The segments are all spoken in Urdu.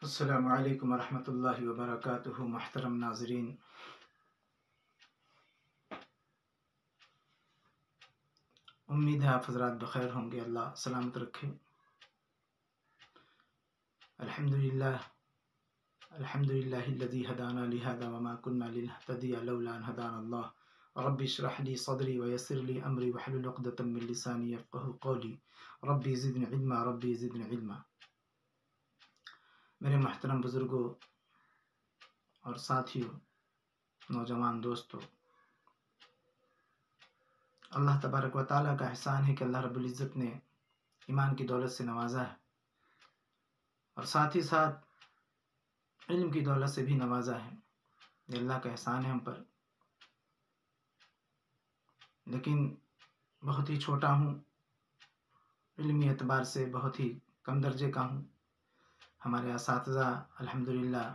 السلام علیکم ورحمۃ اللہ وبرکاتہ۔ محترم ناظرین، امید ہے آپ حضرات بخیر ہوں گے، اللہ سلامت رکھے۔ الحمدللہ الذی ہدانا لہذا وما كنا لنہتدی لولا ان ہدانا اللہ۔ رب اشرح لی صدری ویسر لی امری واحلل عقدۃ من لسانی یفقہوا قولی۔ ربی زدنی علما ربی زدنی علما۔ میرے محترم بزرگوں اور ساتھیوں، نوجوان دوستوں، اللہ تبارک و تعالیٰ کا احسان ہے کہ اللہ رب العزت نے ایمان کی دولت سے نوازا ہے اور ساتھ ہی ساتھ علم کی دولت سے بھی نوازا ہے۔ یہ اللہ کا احسان ہے ہم پر، لیکن بہت ہی چھوٹا ہوں، علمی اعتبار سے بہت ہی کم درجے کا ہوں۔ ہمارے اساتذہ الحمدللہ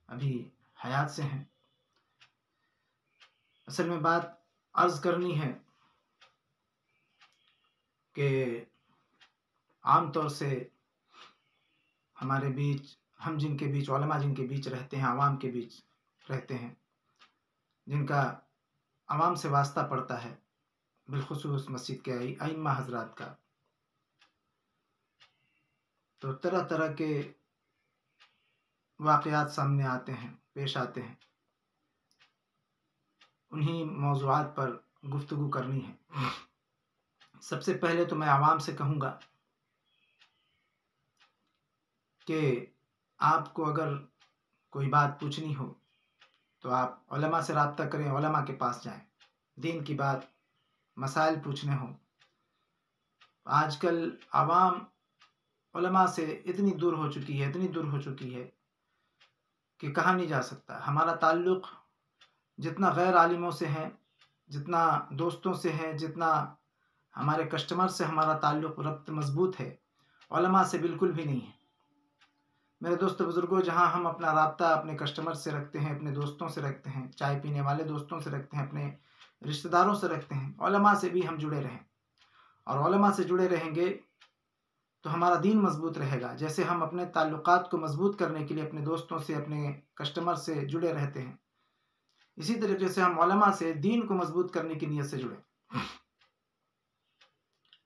ابھی حیات سے ہیں۔ اصل میں بات عرض کرنی ہے کہ عام طور سے ہمارے بیچ، ہم جن کے بیچ، علماء جن کے بیچ رہتے ہیں، عوام کے بیچ رہتے ہیں، جن کا عوام سے واسطہ پڑتا ہے، بالخصوص مسجد کے ائمہ حضرات کا، تو طرح طرح کے واقعات سامنے آتے ہیں، پیش آتے ہیں۔ انہی موضوعات پر گفتگو کرنی ہے۔ سب سے پہلے تو میں عوام سے کہوں گا کہ آپ کو اگر کوئی بات پوچھنی ہو تو آپ علماء سے رابطہ کریں، علماء کے پاس جائیں۔ دین کی بات، مسائل پوچھنے ہوں۔ آج کل عوام علماء سے اتنی دور ہو چکی ہے کہ کہا نہیں جا سکتا۔ ہمارا تعلق جتنا غیر عالموں سے ہے، جتنا دوستوں سے ہے، جتنا ہمارے کسٹمر سے ہمارا تعلق ربط مضبوط ہے، علماء سے بالکل بھی نہیں ہے۔ میرے دوست بزرگوں، جہاں ہم اپنا رابطہ اپنے کسٹمر سے رکھتے ہیں، اپنے دوستوں سے رکھتے ہیں، چائے پینے والے دوستوں سے رکھتے ہیں، اپنے رشتہ داروں سے رکھتے ہیں، علماء سے بھی ہم جڑے رہیں، اور علماء سے جڑے رہیں گے تو ہمارا دین مضبوط رہے گا۔ جیسے ہم اپنے تعلقات کو مضبوط کرنے کے لیے اپنے دوستوں سے، اپنے کسٹمر سے جڑے رہتے ہیں، اسی طریقے سے ہم علماء سے دین کو مضبوط کرنے کی نیت سے جڑیں۔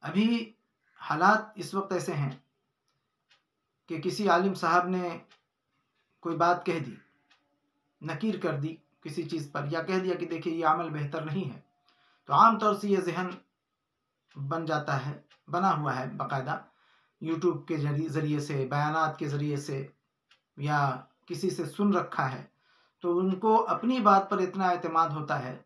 ابھی حالات اس وقت ایسے ہیں کہ کسی عالم صاحب نے کوئی بات کہہ دی، نکیر کر دی کسی چیز پر، یا کہہ دیا کہ دیکھیں یہ عمل بہتر نہیں ہے، تو عام طور سے یہ ذہن بن جاتا ہے، بنا ہوا ہے باقاعدہ، یوٹیوب کے ذریعے سے، بیانات کے ذریعے سے، یا کسی سے سن رکھا ہے، تو ان کو اپنی بات پر اتنا اعتماد ہوتا ہے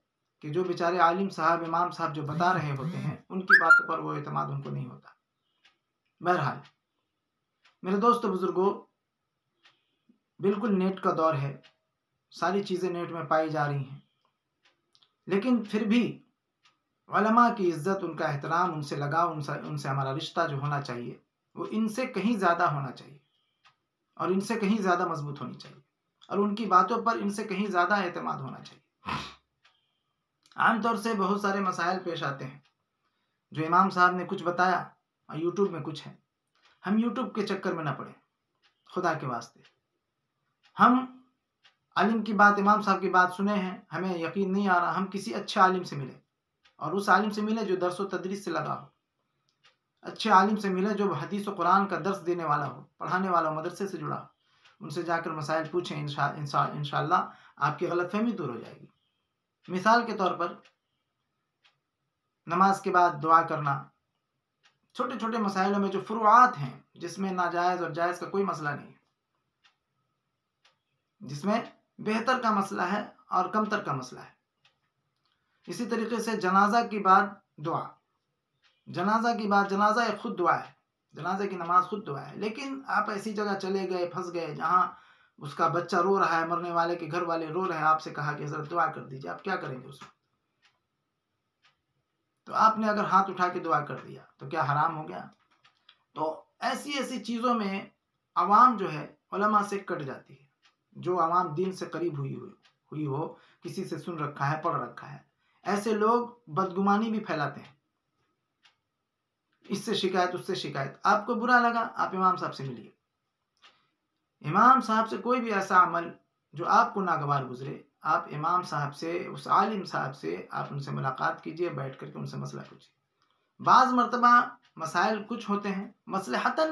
کہ جو بیچارے عالم صاحب، امام صاحب جو بتا رہے ہوتے ہیں، ان کی باتوں پر وہ اعتماد ان کو نہیں ہوتا۔ بہرحال میرے دوست بزرگوں، بالکل نیٹ کا دور ہے، ساری چیزیں نیٹ میں پائی جا رہی ہیں، لیکن پھر بھی علماء کی عزت، ان کا احترام، ان سے لگاؤ، ان سے ہمارا رشتہ جو ہونا چاہیے وہ ان سے کہیں زیادہ ہونا چاہیے، اور ان سے کہیں زیادہ مضبوط ہونی چاہیے، اور ان کی باتوں پر ان سے کہیں زیادہ اعتماد ہونا چاہیے۔ عام طور سے بہت سارے مسائل پیش آتے ہیں، جو امام صاحب نے کچھ بتایا اور یوٹیوب میں کچھ ہے۔ ہم یوٹیوب کے چکر میں نہ پڑیں، خدا کے واسطے۔ ہم عالم کی بات، امام صاحب کی بات سنے ہیں، ہمیں یقین نہیں آ رہا، ہم کسی اچھے عالم سے ملیں، اور اس عالم سے ملے جو درس و تدریس سے لگا ہو، اچھے عالم سے ملے جو حدیث و قرآن کا درس دینے والا ہو، پڑھانے والا ہو، مدرسے سے جڑا ہو۔ ان سے جا کر مسائل پوچھیں، انشاءاللہ آپ کی غلط فہمی دور ہو جائے گی۔ مثال کے طور پر نماز کے بعد دعا کرنا، چھوٹے چھوٹے مسائلوں میں جو فروعات ہیں، جس میں ناجائز اور جائز کا کوئی مسئلہ نہیں ہے، جس میں بہتر کا مسئلہ ہے اور کمتر کا مسئلہ ہے۔ اسی طریقے سے جنازہ کی بعد دعا، جنازہ کی بعد، جنازہ ایک خود دعا ہے، جنازہ کی نماز خود دعا ہے، لیکن آپ ایسی جگہ چلے گئے، پھنس گئے، جہاں اس کا بچہ رو رہا ہے، مرنے والے کے گھر والے رو رہے ہیں، آپ سے کہا کہ حضرت دعا کر دیجیے، آپ کیا کریں گے اس وقت؟ تو آپ نے اگر ہاتھ اٹھا کے دعا کر دیا تو کیا حرام ہو گیا؟ تو ایسی چیزوں میں عوام جو ہے علماء سے کٹ جاتی ہے۔ جو عوام دین سے قریب ہوئی ہو، کسی سے سن رکھا ہے، پڑھ رکھا ہے، ایسے لوگ بدگمانی بھی پھیلاتے ہیں، اس سے شکایت، اس سے شکایت۔ آپ کو برا لگا، آپ امام صاحب سے ملیے، امام صاحب سے کوئی بھی ایسا عمل جو آپ کو ناگوار گزرے، آپ امام صاحب سے، اس عالم صاحب سے آپ ان سے ملاقات کیجئے، بیٹھ کر کے ان سے مسئلہ پوچھیے۔ بعض مرتبہ مسائل کچھ ہوتے ہیں، مصلحتاً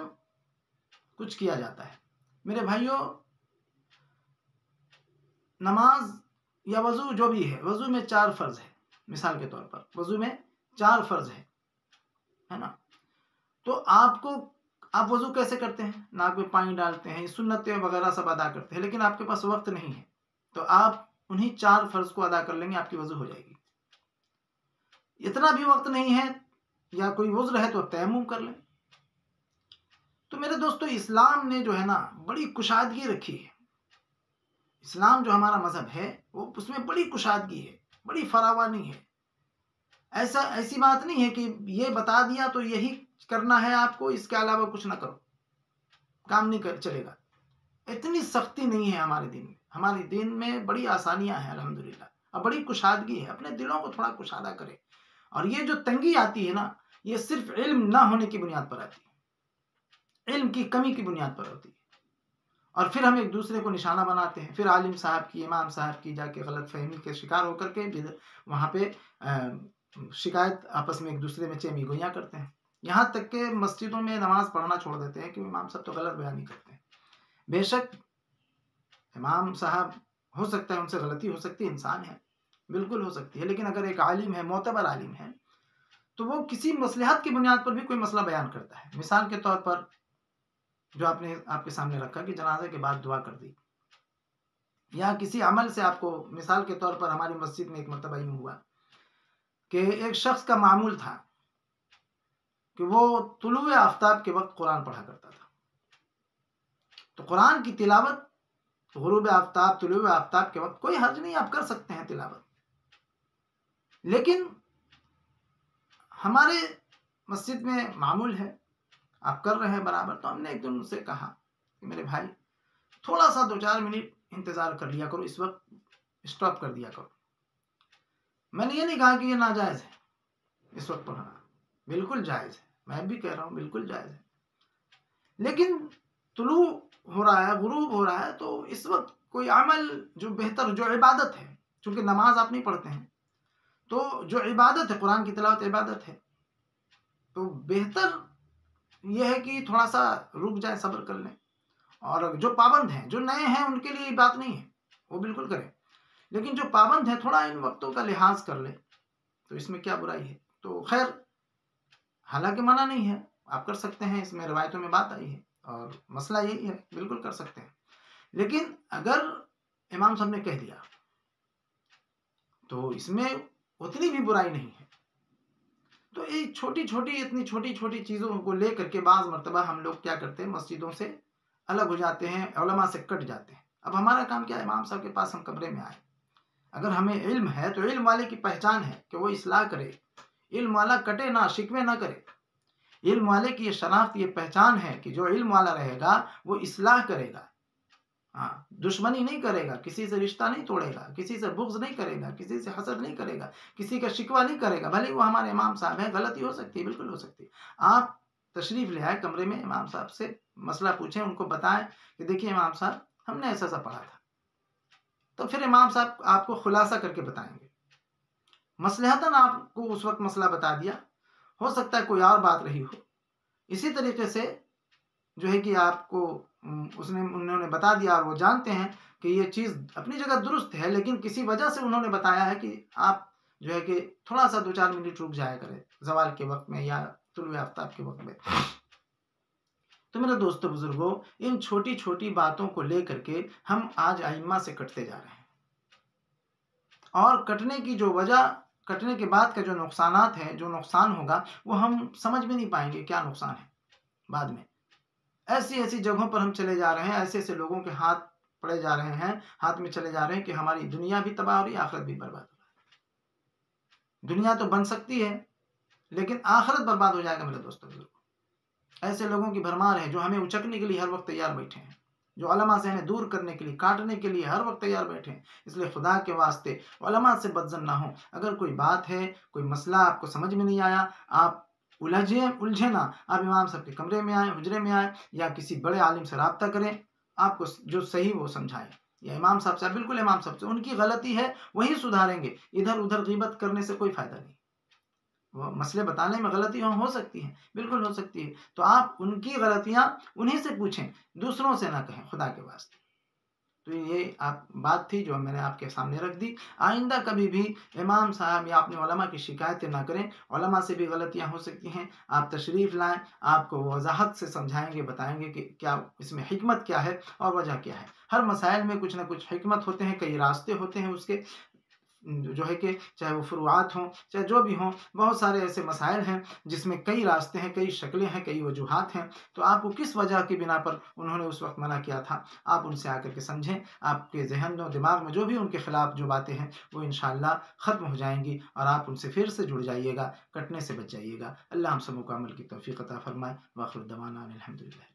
کچھ کیا جاتا ہے۔ میرے بھائیوں، نماز یا وضو جو بھی ہے، وضو میں 4 فرض ہے۔ مثال کے طور پر وضو میں 4 فرض ہے نا؟ تو آپ وضو کیسے کرتے ہیں؟ ناک میں پانی ڈالتے ہیں، سنتیں وغیرہ سب ادا کرتے ہیں، لیکن آپ کے پاس وقت نہیں ہے تو آپ انہی 4 فرض کو ادا کر لیں گے، آپ کی وضو ہو جائے گی۔ اتنا بھی وقت نہیں ہے یا کوئی عذر ہے تو تیمم کر لیں۔ تو میرے دوستو، اسلام نے جو ہے نا بڑی کشادگی رکھی ہے۔ اسلام جو ہمارا مذہب ہے وہ اس میں بڑی کشادگی ہے، بڑی فراوانی ہے۔ ایسی بات نہیں ہے کہ یہ بتا دیا تو یہی کرنا ہے آپ کو، اس کے علاوہ کچھ نہ کرو، کام نہیں چلے گا۔ اتنی سختی نہیں ہے ہمارے دین میں۔ ہمارے دین میں بڑی آسانیاں ہیں الحمدللہ، اور بڑی کشادگی ہے۔ اپنے دلوں کو تھوڑا کشادہ کرے۔ اور یہ جو تنگی آتی ہے نا، یہ صرف علم نہ ہونے کی بنیاد پر آتی ہے، علم کی کمی کی بنیاد پر ہوتی ہے۔ اور پھر ہم ایک دوسرے کو نشانہ بناتے ہیں، پھر عالم صاحب کی، امام صاحب کی جا کے غلط فہمی کے شکار ہو کر کے وہاں پہ شکایت آپس میں ایک دوسرے میں چیمی گوئیاں کرتے ہیں۔ یہاں تک کہ مسجدوں میں نماز پڑھنا چھوڑ دیتے ہیں کہ امام صاحب تو غلط بیانی کرتے ہیں۔ بے شک امام صاحب ہو سکتا ہے ان سے غلطی ہو سکتی ہے، انسان ہے، بالکل ہو سکتی ہے، لیکن اگر ایک عالم ہے، معتبر عالم ہے، تو وہ کسی مصلحت کی بنیاد پر بھی کوئی مسئلہ بیان کرتا ہے۔ مثال کے طور پر جو آپ کے سامنے رکھا کہ جنازے کے بعد دعا کر دی، یا کسی عمل سے آپ کو، مثال کے طور پر ہماری مسجد میں ایک مرتبہ یوں ہوا کہ ایک شخص کا معمول تھا کہ وہ طلوع آفتاب کے وقت قرآن پڑھا کرتا تھا۔ تو قرآن کی تلاوت غروب آفتاب، طلوع آفتاب کے وقت کوئی حرج نہیں، آپ کر سکتے ہیں تلاوت۔ لیکن ہمارے مسجد میں معمول ہے، آپ کر رہے ہیں برابر، تو ہم نے ایک دن ان سے کہا کہ میرے بھائی تھوڑا سا 2-4 منٹ انتظار کر لیا کرو، اس وقت اسٹاپ کر دیا کرو۔ میں نے یہ نہیں کہا کہ یہ ناجائز ہے اس وقت پڑھنا، بالکل جائز ہے، میں بھی کہہ رہا ہوں بالکل جائز ہے، لیکن طلوع ہو رہا ہے، غروب ہو رہا ہے، تو اس وقت کوئی عمل جو بہتر، جو عبادت ہے، چونکہ نماز آپ نہیں پڑھتے ہیں، تو جو عبادت ہے، قرآن کی تلاوت عبادت ہے، تو بہتر یہ ہے کہ تھوڑا سا رک جائیں، صبر کر لیں۔ اور جو پابند ہیں، جو نئے ہیں، ان کے لیے یہ بات نہیں ہے، وہ بالکل کریں، لیکن جو پابند ہیں تھوڑا ان وقتوں کا لحاظ کر لیں، تو اس میں کیا برائی ہے؟ تو خیر، حالانکہ منع نہیں ہے، آپ کر سکتے ہیں، اس میں روایتوں میں بات آئی ہے اور مسئلہ یہی ہے، بالکل کر سکتے ہیں۔ لیکن اگر امام صاحب نے کہہ دیا تو اس میں اتنی بھی برائی نہیں ہے۔ تو یہ اتنی چھوٹی چھوٹی چیزوں کو لے کر کے بعض مرتبہ ہم لوگ کیا کرتے ہیں، مسجدوں سے الگ ہو جاتے ہیں، علماء سے کٹ جاتے ہیں۔ اب ہمارا کام کیا ہے؟ امام صاحب کے پاس ہم کمرے میں آئے، اگر ہمیں علم ہے تو علم والے کی پہچان ہے کہ وہ اصلاح کرے، علم والا کٹے نہ، شکوے نہ کرے۔ علم والے کی یہ شناخت، یہ پہچان ہے کہ جو علم والا رہے گا وہ اصلاح کرے گا، دشمنی نہیں کرے گا، کسی سے رشتہ نہیں توڑے گا، کسی سے بغض نہیں کرے گا، کسی سے حسد نہیں کرے گا، کسی کا شکوہ نہیں کرے گا، بھلے وہ ہمارے امام صاحب ہیں، غلطی ہو سکتی ہے، بالکل ہو سکتی ہے۔ آپ تشریف لے آئے کمرے میں، امام صاحب سے مسئلہ پوچھیں، ان کو بتائیں کہ دیکھیے امام صاحب، ہم نے ایسا پڑھا تھا، تو پھر امام صاحب آپ کو خلاصہ کر کے بتائیں گے۔ مصلحتاً آپ کو اس وقت مسئلہ بتا دیا، ہو سکتا ہے کوئی اور بات رہی ہو، اسی طریقے سے جو ہے کہ آپ کو انہوں نے بتا دیا، اور وہ جانتے ہیں کہ یہ چیز اپنی جگہ درست ہے، لیکن کسی وجہ سے انہوں نے بتایا ہے کہ آپ جو ہے کہ تھوڑا سا 2-4 منٹ رک جایا کرے زوال کے وقت میں یا طلوع آفتاب کے وقت میں۔ تو میرے دوستو بزرگوں، ان چھوٹی چھوٹی باتوں کو لے کر کے ہم آج ائمہ سے کٹتے جا رہے ہیں، اور کٹنے کی جو وجہ، کٹنے کے بعد کا جو نقصانات ہیں، جو نقصان ہوگا، وہ ہم سمجھ بھی نہیں پائیں گے کیا نقصان ہے۔ بعد میں ایسی جگہوں پر ہم چلے جا رہے ہیں، ایسے لوگوں کے ہاتھ پڑے جا رہے ہیں، ہاتھ میں چلے جا رہے ہیں کہ ہماری دنیا بھی تباہ ہو رہی ہے، آخرت بھی برباد ہو رہی ہے۔ دنیا تو بن سکتی ہے لیکن آخرت برباد ہو جائے گا میرے دوستوں بزرگوں۔ ایسے لوگوں کی بھرمار ہے جو ہمیں اچکنے کے لیے ہر وقت تیار بیٹھے ہیں، جو علماء سے ہمیں دور کرنے کے لیے، کاٹنے کے لیے ہر وقت تیار بیٹھے ہیں۔ اس لیے خدا کے واسطے علماء سے بدظن نہ ہوں۔ اگر کوئی بات ہے، کوئی مسئلہ آپ کو سمجھ میں نہیں آیا، آپ الجھے نہ، آپ امام صاحب کے کمرے میں آئیں، حجرے میں آئیں، یا کسی بڑے عالم سے رابطہ کریں، آپ کو جو صحیح وہ سمجھائیں، یا امام صاحب سے، بالکل امام صاحب سے ان کی غلطی ہے وہی سدھاریں گے، ادھر ادھر غیبت کرنے سے کوئی فائدہ نہیں۔ وہ مسئلے بتانے میں غلطی ہو سکتی ہے، بالکل ہو سکتی ہے، تو آپ ان کی غلطیاں انہیں سے پوچھیں، دوسروں سے نہ کہیں خدا کے واسطے۔ تو یہ آپ بات تھی جو میں نے آپ کے سامنے رکھ دی۔ آئندہ کبھی بھی امام صاحب یا اپنے علماء کی شکایتیں نہ کریں، علماء سے بھی غلطیاں ہو سکتی ہیں، آپ تشریف لائیں، آپ کو وضاحت سے سمجھائیں گے، بتائیں گے کہ کیا اس میں حکمت کیا ہے اور وجہ کیا ہے۔ ہر مسائل میں کچھ نہ کچھ حکمت ہوتے ہیں، کئی راستے ہوتے ہیں اس کے، جو ہے کہ چاہے وہ فروعات ہوں چاہے جو بھی ہوں، بہت سارے ایسے مسائل ہیں جس میں کئی راستے ہیں، کئی شکلیں ہیں، کئی وجوہات ہیں۔ تو آپ کو کس وجہ کی بنا پر انہوں نے اس وقت منع کیا تھا، آپ ان سے آ کر کے سمجھیں، آپ کے ذہن و دماغ میں جو بھی ان کے خلاف جو باتیں ہیں وہ انشاءاللہ ختم ہو جائیں گی، اور آپ ان سے پھر سے جڑ جائیے گا، کٹنے سے بچ جائیے گا۔ اللہ ہم سب کو عمل کی توفیق عطا فرمائے۔ وآخر دعوانا الحمدللہ۔